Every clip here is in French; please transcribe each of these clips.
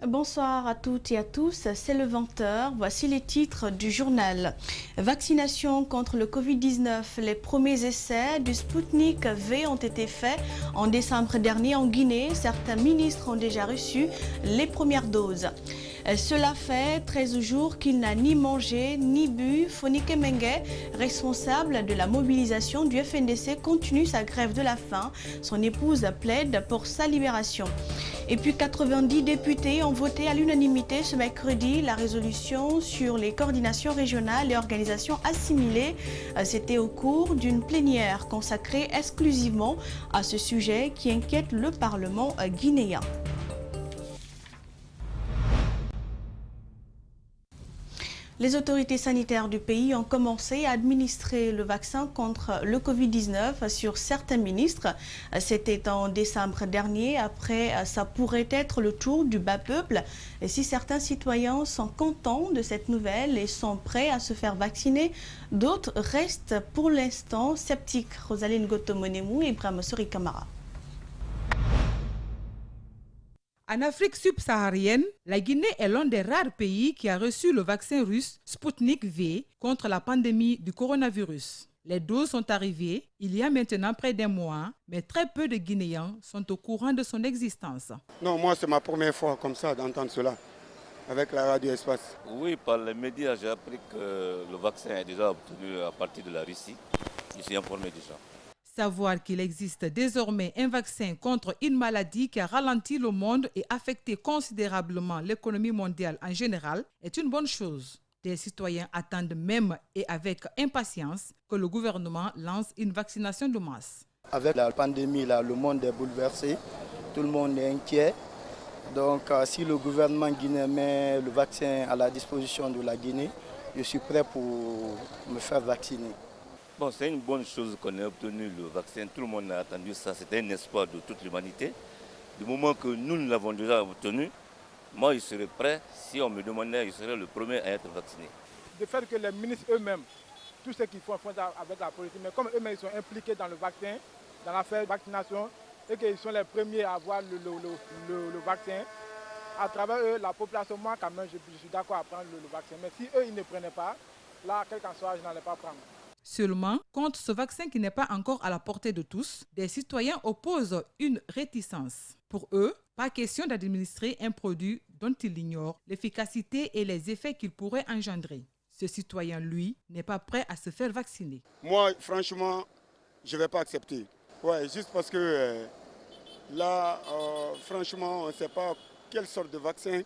Bonsoir à toutes et à tous, c'est le 20h. Voici les titres du journal. Vaccination contre le Covid-19. Les premiers essais du Sputnik V ont été faits en décembre dernier en Guinée. Certains ministres ont déjà reçu les premières doses. Cela fait 13 jours qu'il n'a ni mangé ni bu. Fonike Mengue, responsable de la mobilisation du FNDC, continue sa grève de la faim. Son épouse plaide pour sa libération. Et puis 90 députés ont voté à l'unanimité ce mercredi la résolution sur les coordinations régionales et organisations assimilées. C'était au cours d'une plénière consacrée exclusivement à ce sujet qui inquiète le Parlement guinéen. Les autorités sanitaires du pays ont commencé à administrer le vaccin contre le Covid-19 sur certains ministres. C'était en décembre dernier. Après, ça pourrait être le tour du bas peuple. Et si certains citoyens sont contents de cette nouvelle et sont prêts à se faire vacciner, d'autres restent pour l'instant sceptiques. Rosaline Gotomonemou et Ibrahim Sori Kamara. En Afrique subsaharienne, la Guinée est l'un des rares pays qui a reçu le vaccin russe Sputnik V contre la pandémie du coronavirus. Les doses sont arrivées il y a maintenant près d'un mois, mais très peu de Guinéens sont au courant de son existence. Non, moi c'est ma première fois comme ça d'entendre cela avec la radio espace. Oui, par les médias, j'ai appris que le vaccin est déjà obtenu à partir de la Russie. Je suis informé de ça. Savoir qu'il existe désormais un vaccin contre une maladie qui a ralenti le monde et affecté considérablement l'économie mondiale en général est une bonne chose. Des citoyens attendent même et avec impatience que le gouvernement lance une vaccination de masse. Avec la pandémie, le monde est bouleversé, tout le monde est inquiet. Donc si le gouvernement guinéen met le vaccin à la disposition de la Guinée, je suis prêt pour me faire vacciner. Bon, c'est une bonne chose qu'on ait obtenu le vaccin. Tout le monde a attendu ça. C'était un espoir de toute l'humanité. Du moment que nous l'avons déjà obtenu, moi, je serais prêt. Si on me demandait, je serais le premier à être vacciné. De faire que les ministres eux-mêmes, tout ce qu'ils font avec la politique, mais comme eux-mêmes ils sont impliqués dans le vaccin, dans l'affaire vaccination, et qu'ils sont les premiers à avoir le vaccin, à travers eux, la population, moi quand même, je suis d'accord à prendre le vaccin. Mais si eux, ils ne prenaient pas, là, quel qu'en soit, je n'allais pas prendre. Seulement, contre ce vaccin qui n'est pas encore à la portée de tous, des citoyens opposent une réticence. Pour eux, pas question d'administrer un produit dont ils ignorent l'efficacité et les effets qu'il pourrait engendrer. Ce citoyen, lui, n'est pas prêt à se faire vacciner. Moi, franchement, je ne vais pas accepter. Ouais, juste parce que là, franchement, on ne sait pas quelle sorte de vaccin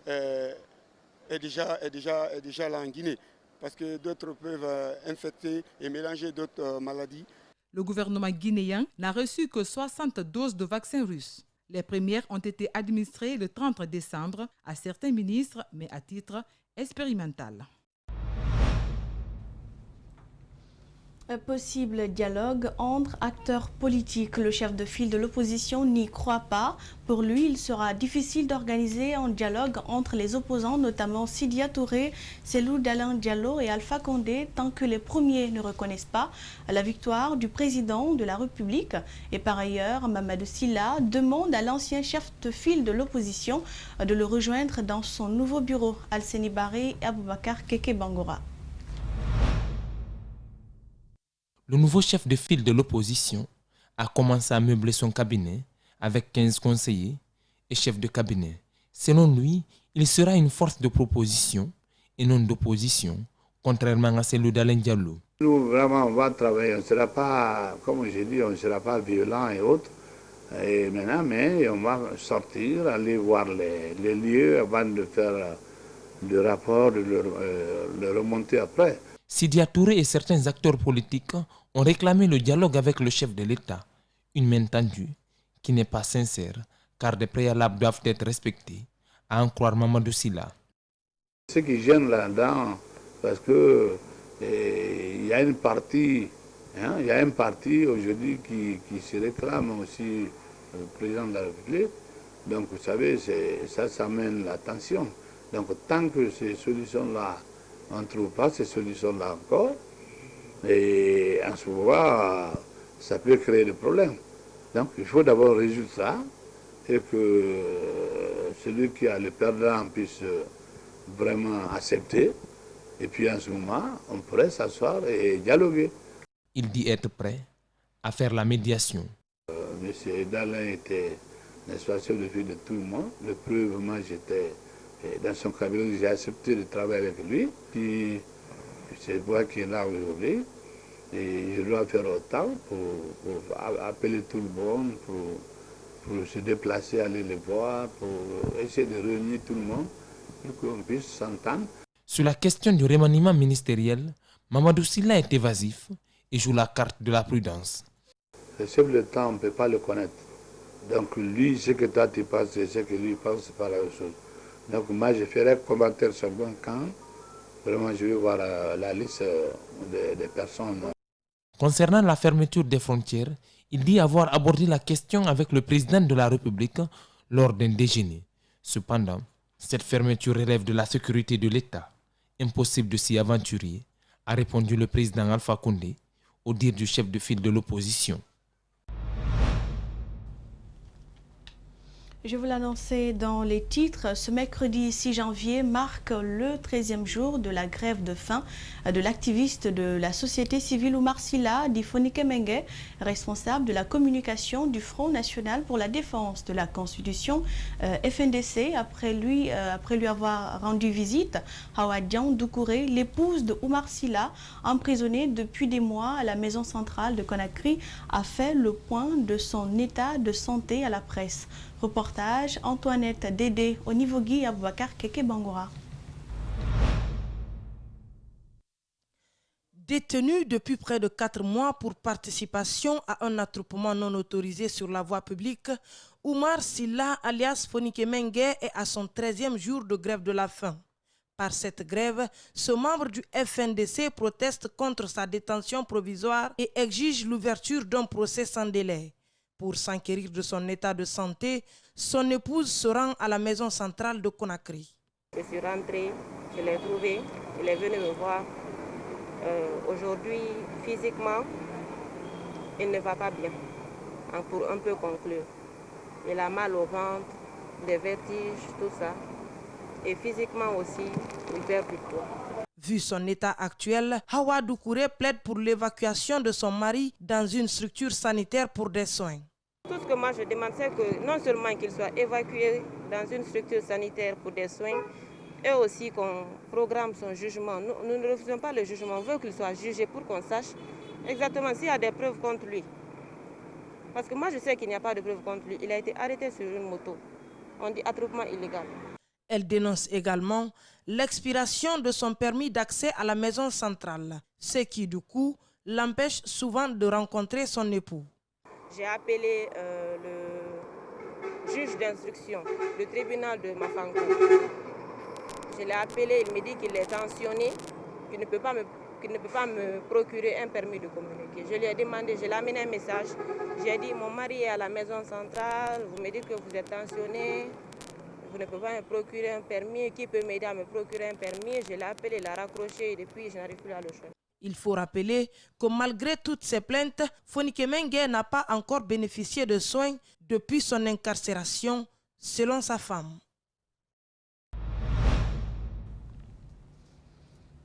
est déjà là en Guinée. Parce que d'autres peuvent infecter et mélanger d'autres maladies. Le gouvernement guinéen n'a reçu que 60 doses de vaccin russe. Les premières ont été administrées le 30 décembre à certains ministres, mais à titre expérimental. Un possible dialogue entre acteurs politiques. Le chef de file de l'opposition n'y croit pas. Pour lui, il sera difficile d'organiser un dialogue entre les opposants, notamment Sidia Touré, Cellou Dalein Diallo et Alpha Condé, tant que les premiers ne reconnaissent pas la victoire du président de la République. Et par ailleurs, Mamadou Sylla demande à l'ancien chef de file de l'opposition de le rejoindre dans son nouveau bureau. Alseni Baré et Aboubakar Keke Bangora. Le nouveau chef de file de l'opposition a commencé à meubler son cabinet avec 15 conseillers et chefs de cabinet. Selon lui, il sera une force de proposition et non d'opposition, contrairement à Cellou Dalein Diallo. Nous, vraiment, on va travailler. On ne sera pas, comme j'ai dit, on ne sera pas violent et autres. Et maintenant, mais on va sortir, aller voir les lieux avant de faire le rapport, de le remonter après. Sidia Touré et certains acteurs politiques ont réclamé le dialogue avec le chef de l'État, une main tendue qui n'est pas sincère car des préalables doivent être respectés, à en croire Mamadou Sylla. Ce qui gêne là-dedans, parce que il y a une partie, aujourd'hui qui se réclame aussi le président de la République. Donc vous savez, ça mène la tension. Donc tant que ces solutions-là, on ne trouve pas ces solutions-là encore, et en ce moment, ça peut créer des problèmes. Donc il faut d'abord résoudre ça, et que celui qui a le perdant puisse vraiment accepter. Et puis en ce moment, on pourrait s'asseoir et dialoguer. Il dit être prêt à faire la médiation. Monsieur Dalin était, n'est-ce pas, chef de file de tout le monde. Le preuve, moi j'étais dans son cabinet, j'ai accepté de travailler avec lui. Puis c'est moi qui est là aujourd'hui. Et je dois faire autant pour appeler tout le monde, pour se déplacer, aller les voir, pour essayer de réunir tout le monde, pour qu'on puisse s'entendre. Sur la question du remaniement ministériel, Mamadou Sylla est évasif et joue la carte de la prudence. Le chef de l'État, on ne peut pas le connaître. Donc lui, ce que toi tu penses, c'est ce que lui pense, c'est pas la même chose. Donc moi, je ferai commentaire sur bon camp. Vraiment, je vais voir la liste des personnes. Concernant la fermeture des frontières, il dit avoir abordé la question avec le président de la République lors d'un déjeuner. Cependant, cette fermeture relève de la sécurité de l'État. Impossible de s'y aventurer, a répondu le président Alpha Condé, au dire du chef de file de l'opposition. Je vous l'annonçais dans les titres, ce mercredi 6 janvier marque le 13e jour de la grève de faim de l'activiste de la société civile Oumar Sylla, dit Fonike Mengue, responsable de la communication du Front National pour la Défense de la Constitution, FNDC, après lui avoir rendu visite. Hawa Dian Doucouré, l'épouse de Oumar Sylla, emprisonnée depuis des mois à la maison centrale de Conakry, a fait le point de son état de santé à la presse. Reportage Antoinette Dédé Onivogui Aboubakar Keke Bangoura. Détenu depuis près de 4 mois pour participation à un attroupement non autorisé sur la voie publique, Oumar Sylla alias Fonike Mengue est à son 13e jour de grève de la faim. Par cette grève, ce membre du FNDC proteste contre sa détention provisoire et exige l'ouverture d'un procès sans délai. Pour s'enquérir de son état de santé, son épouse se rend à la maison centrale de Conakry. Je suis rentrée, je l'ai trouvé, il est venu me voir. Aujourd'hui, physiquement, il ne va pas bien, pour un peu conclure. Il a mal au ventre, des vertiges, tout ça. Et physiquement aussi, il perd du poids. Vu son état actuel, Hawa Doucouré plaide pour l'évacuation de son mari dans une structure sanitaire pour des soins. Tout ce que moi je demande, c'est que non seulement qu'il soit évacué dans une structure sanitaire pour des soins, et aussi qu'on programme son jugement. Nous ne refusons pas le jugement, on veut qu'il soit jugé pour qu'on sache exactement s'il y a des preuves contre lui. Parce que moi je sais qu'il n'y a pas de preuves contre lui. Il a été arrêté sur une moto. On dit attroupement illégal. Elle dénonce également l'expiration de son permis d'accès à la maison centrale, ce qui du coup l'empêche souvent de rencontrer son époux. J'ai appelé le juge d'instruction, le tribunal de Mafango. Je l'ai appelé, il me dit qu'il est tensionné, qu'il ne peut pas me procurer un permis de communiquer. Je lui ai demandé, je lui ai amené un message. J'ai dit, mon mari est à la maison centrale, vous me dites que vous êtes tensionné, vous ne pouvez pas me procurer un permis, qui peut m'aider à me procurer un permis? Je l'ai appelé, il a raccroché et depuis je n'arrive plus à le choisir. Il faut rappeler que malgré toutes ces plaintes, Fonike Mengue n'a pas encore bénéficié de soins depuis son incarcération, selon sa femme.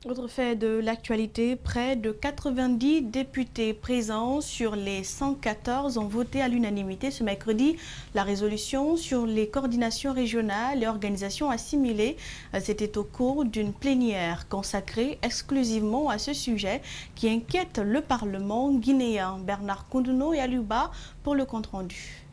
Autre fait de l'actualité, près de 90 députés présents sur les 114 ont voté à l'unanimité ce mercredi la résolution sur les coordinations régionales et organisations assimilées. C'était au cours d'une plénière consacrée exclusivement à ce sujet qui inquiète le Parlement guinéen. Bernard Koundouno et Aluba pour le compte-rendu.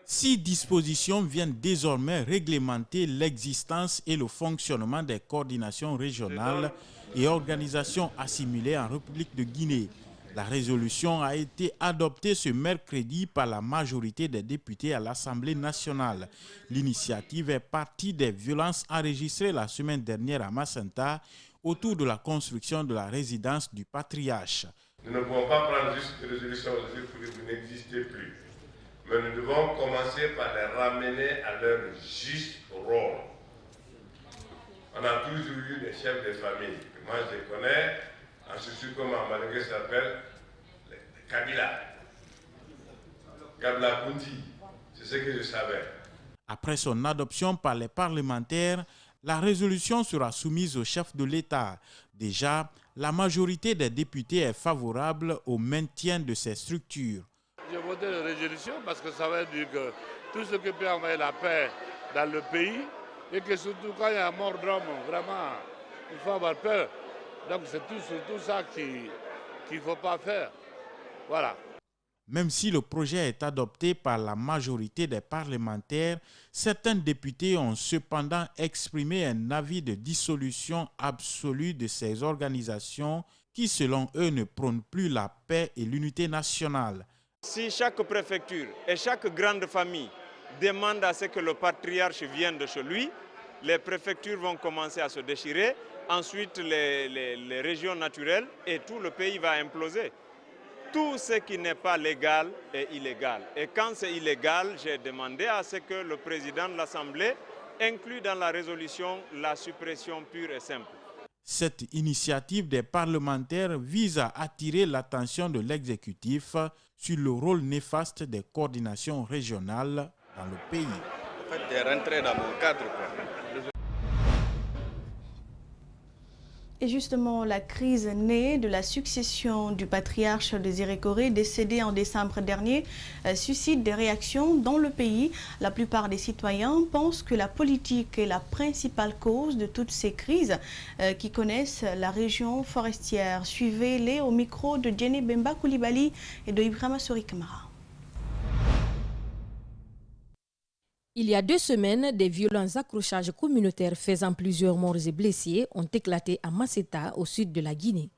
6 dispositions viennent désormais réglementer l'existence et le fonctionnement des coordinations régionales et organisations assimilées en République de Guinée. La résolution a été adoptée ce mercredi par la majorité des députés à l'Assemblée nationale. L'initiative est partie des violences enregistrées la semaine dernière à Macenta autour de la construction de la résidence du patriarche. Nous ne pouvons pas prendre juste une résolution aujourd'hui pour dire que vous n'existez plus. Mais nous devons commencer par les ramener à leur juste rôle. On a toujours eu des chefs de famille. Moi, je les connais, en ce comme en malgré s'appelle les Kabila. Kabila Kunti. C'est ce que je savais. Après son adoption par les parlementaires, la résolution sera soumise au chef de l'État. Déjà, la majorité des députés est favorable au maintien de ces structures. J'ai voté la résolution parce que ça veut dire que tout ce qui peut envoyer la paix dans le pays et que surtout quand il y a un mort d'homme, vraiment, il faut avoir peur. Donc c'est tout ça qu'il ne faut pas faire. Voilà. Même si le projet est adopté par la majorité des parlementaires, certains députés ont cependant exprimé un avis de dissolution absolue de ces organisations qui, selon eux, ne prônent plus la paix et l'unité nationale. Si chaque préfecture et chaque grande famille demande à ce que le patriarche vienne de chez lui, les préfectures vont commencer à se déchirer, ensuite les régions naturelles et tout le pays va imploser. Tout ce qui n'est pas légal est illégal. Et quand c'est illégal, j'ai demandé à ce que le président de l'Assemblée inclue dans la résolution la suppression pure et simple. Cette initiative des parlementaires vise à attirer l'attention de l'exécutif sur le rôle néfaste des coordinations régionales dans le pays. En fait, tu es rentré dans mon cadre, quoi. Et justement, la crise née de la succession du patriarche Désiré Koré, décédé en décembre dernier, suscite des réactions dans le pays. La plupart des citoyens pensent que la politique est la principale cause de toutes ces crises qui connaissent la région forestière. Suivez-les au micro de Djene Bemba Koulibaly et de Ibrahima Sori Kamara. Il y a 2 semaines, des violents accrochages communautaires faisant plusieurs morts et blessés ont éclaté à Maceta, au sud de la Guinée.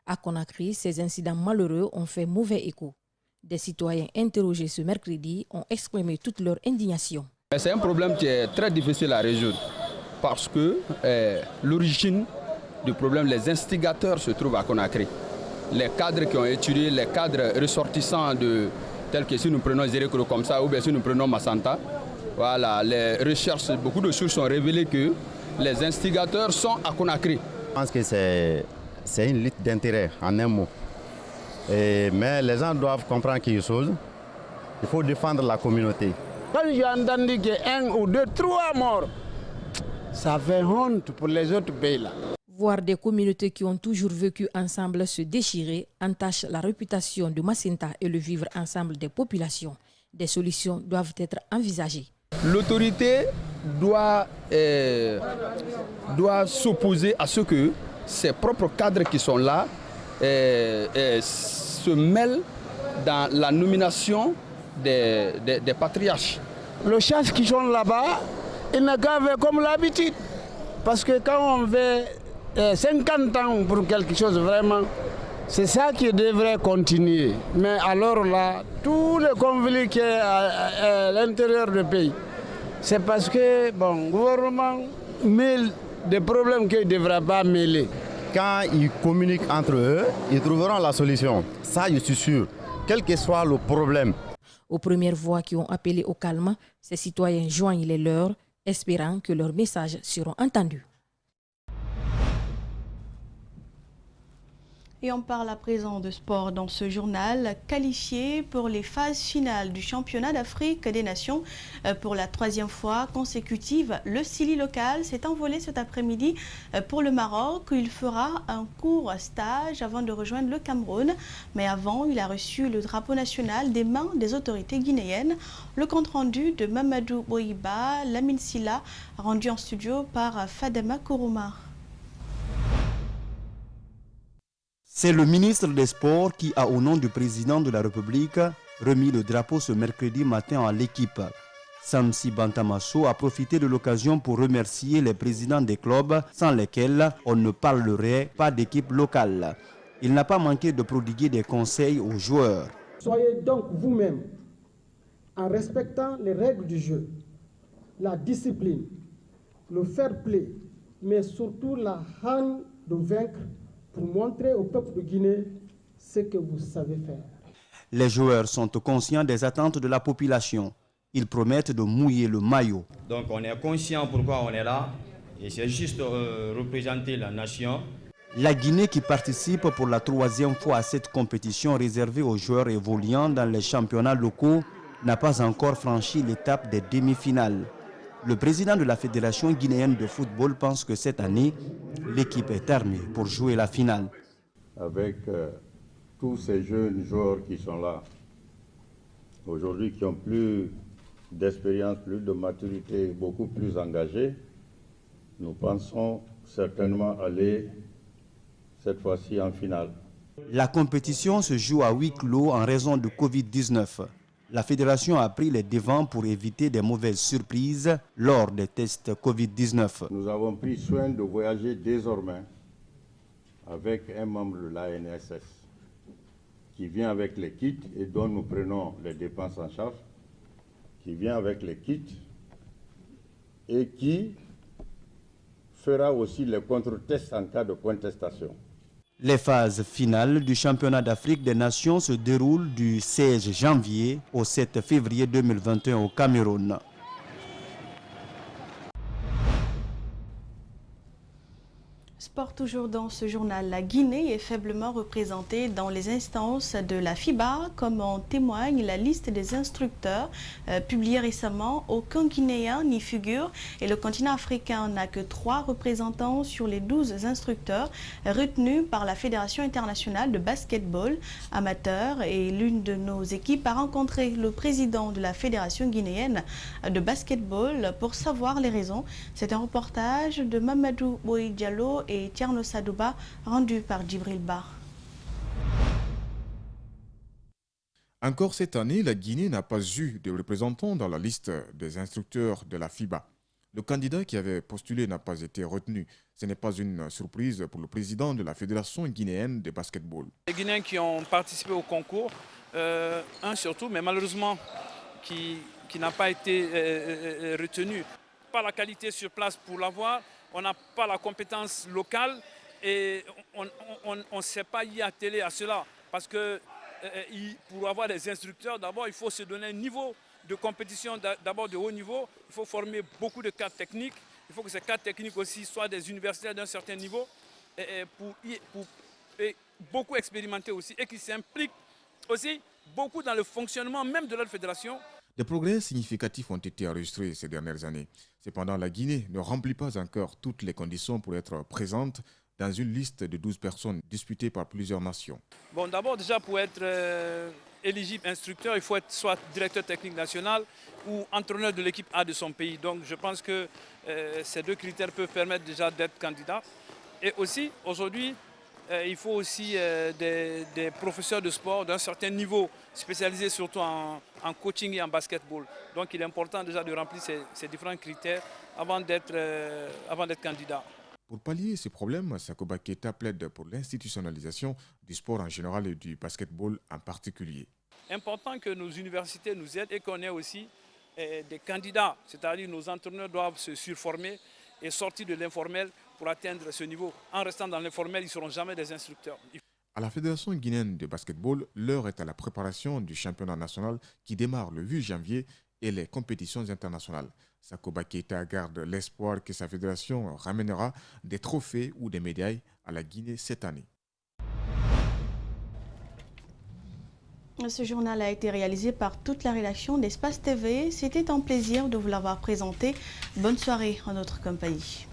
À Conakry, ces incidents malheureux ont fait mauvais écho. Des citoyens interrogés ce mercredi ont exprimé toute leur indignation. C'est un problème qui est très difficile à résoudre parce que l'origine du problème, les instigateurs se trouvent à Conakry. Les cadres qui ont étudié, les cadres ressortissants tels que si nous prenons Zérekro comme ça ou bien si nous prenons Massanta, voilà, les recherches, beaucoup de sources ont révélé que les instigateurs sont à Conakry. Je pense que c'est une lutte d'intérêt, en un mot. Mais les gens doivent comprendre quelque chose. Il faut défendre la communauté. Quand j'ai entendu qu'il y a 1 ou 2, 3 morts, ça fait honte pour les autres pays là. Voir des communautés qui ont toujours vécu ensemble se déchirer entache la réputation de Macenta et le vivre ensemble des populations. Des solutions doivent être envisagées. L'autorité doit s'opposer à ce que ses propres cadres qui sont là se mêlent dans la nomination des patriarches. Le chef qui sont là-bas, il n'a qu'à faire comme l'habitude. Parce que quand on veut 50 ans pour quelque chose vraiment, c'est ça qui devrait continuer. Mais alors là, tous les conflits qui sont à l'intérieur du pays, c'est parce que le gouvernement mêle des problèmes qu'il ne devrait pas mêler. Quand ils communiquent entre eux, ils trouveront la solution. Ça, je suis sûr, quel que soit le problème. Aux premières voix qui ont appelé au calme, ces citoyens joignent les leurs, espérant que leurs messages seront entendus. Et on parle à présent de sport dans ce journal. Qualifié pour les phases finales du championnat d'Afrique des Nations pour la 3e fois consécutive, le Sili local s'est envolé cet après-midi pour le Maroc où il fera un court stage avant de rejoindre le Cameroun. Mais avant, il a reçu le drapeau national des mains des autorités guinéennes. Le compte-rendu de Mamadou Boïba, Lamine Silla, rendu en studio par Fadema Kourouma. C'est le ministre des Sports qui a, au nom du président de la République, remis le drapeau ce mercredi matin à l'équipe. Samsi Bantamasso a profité de l'occasion pour remercier les présidents des clubs sans lesquels on ne parlerait pas d'équipe locale. Il n'a pas manqué de prodiguer des conseils aux joueurs. Soyez donc vous-même, en respectant les règles du jeu, la discipline, le fair play, mais surtout la haine de vaincre, pour montrer au peuple de Guinée ce que vous savez faire. Les joueurs sont conscients des attentes de la population. Ils promettent de mouiller le maillot. Donc on est conscient pourquoi on est là et c'est juste représenter la nation. La Guinée qui participe pour la 3e fois à cette compétition réservée aux joueurs évoluant dans les championnats locaux n'a pas encore franchi l'étape des demi-finales. Le président de la Fédération guinéenne de football pense que cette année, l'équipe est armée pour jouer la finale. Avec tous ces jeunes joueurs qui sont là, aujourd'hui qui ont plus d'expérience, plus de maturité, beaucoup plus engagés, nous pensons certainement aller cette fois-ci en finale. La compétition se joue à huis clos en raison de Covid-19. La fédération a pris les devants pour éviter des mauvaises surprises lors des tests Covid-19. Nous avons pris soin de voyager désormais avec un membre de l'ANSS qui vient avec les kits et dont nous prenons les dépenses en charge, qui vient avec les kits et qui fera aussi les contre-tests en cas de contestation. Les phases finales du championnat d'Afrique des Nations se déroulent du 16 janvier au 7 février 2021 au Cameroun. Sport toujours dans ce journal. La Guinée est faiblement représentée dans les instances de la FIBA, comme en témoigne la liste des instructeurs publiée récemment. Aucun Guinéen n'y figure et le continent africain n'a que 3 représentants sur les 12 instructeurs retenus par la Fédération internationale de basketball amateur. Et l'une de nos équipes a rencontré le président de la Fédération guinéenne de basketball pour savoir les raisons. C'est un reportage de Mamadou Boy Diallo et Tierno Sadouba, rendu par Djibril Bar. Encore cette année, la Guinée n'a pas eu de représentants dans la liste des instructeurs de la FIBA. Le candidat qui avait postulé n'a pas été retenu. Ce n'est pas une surprise pour le président de la Fédération guinéenne de basketball. Les Guinéens qui ont participé au concours, un surtout, mais malheureusement qui n'a pas été retenu. Pas la qualité sur place pour l'avoir, on n'a pas la compétence locale et on ne sait pas y atteler à cela. Parce que pour avoir des instructeurs, d'abord il faut se donner un niveau de compétition d'abord de haut niveau. Il faut former beaucoup de cadres techniques. Il faut que ces cadres techniques aussi soient des universitaires d'un certain niveau pour beaucoup expérimenter aussi et qui s'impliquent aussi beaucoup dans le fonctionnement même de leur fédération. Des progrès significatifs ont été enregistrés ces dernières années. Cependant, la Guinée ne remplit pas encore toutes les conditions pour être présente dans une liste de 12 personnes disputées par plusieurs nations. Bon, d'abord, déjà, pour être éligible instructeur, il faut être soit directeur technique national ou entraîneur de l'équipe A de son pays. Donc, je pense que ces 2 critères peuvent permettre déjà d'être candidat. Et aussi, aujourd'hui, il faut aussi des professeurs de sport d'un certain niveau, spécialisés surtout en coaching et en basketball. Donc il est important déjà de remplir ces différents critères avant d'être candidat. Pour pallier ces problèmes, Sakoba Keita plaide pour l'institutionnalisation du sport en général et du basketball en particulier. Important que nos universités nous aident et qu'on ait aussi des candidats, c'est-à-dire nos entraîneurs doivent se surformer et sortir de l'informel pour atteindre ce niveau. En restant dans l'informel, ils ne seront jamais des instructeurs. À la Fédération guinéenne de basketball, l'heure est à la préparation du championnat national qui démarre le 8 janvier et les compétitions internationales. Sakoba Keita garde l'espoir que sa fédération ramènera des trophées ou des médailles à la Guinée cette année. Ce journal a été réalisé par toute la rédaction d'Espace TV. C'était un plaisir de vous l'avoir présenté. Bonne soirée en notre compagnie.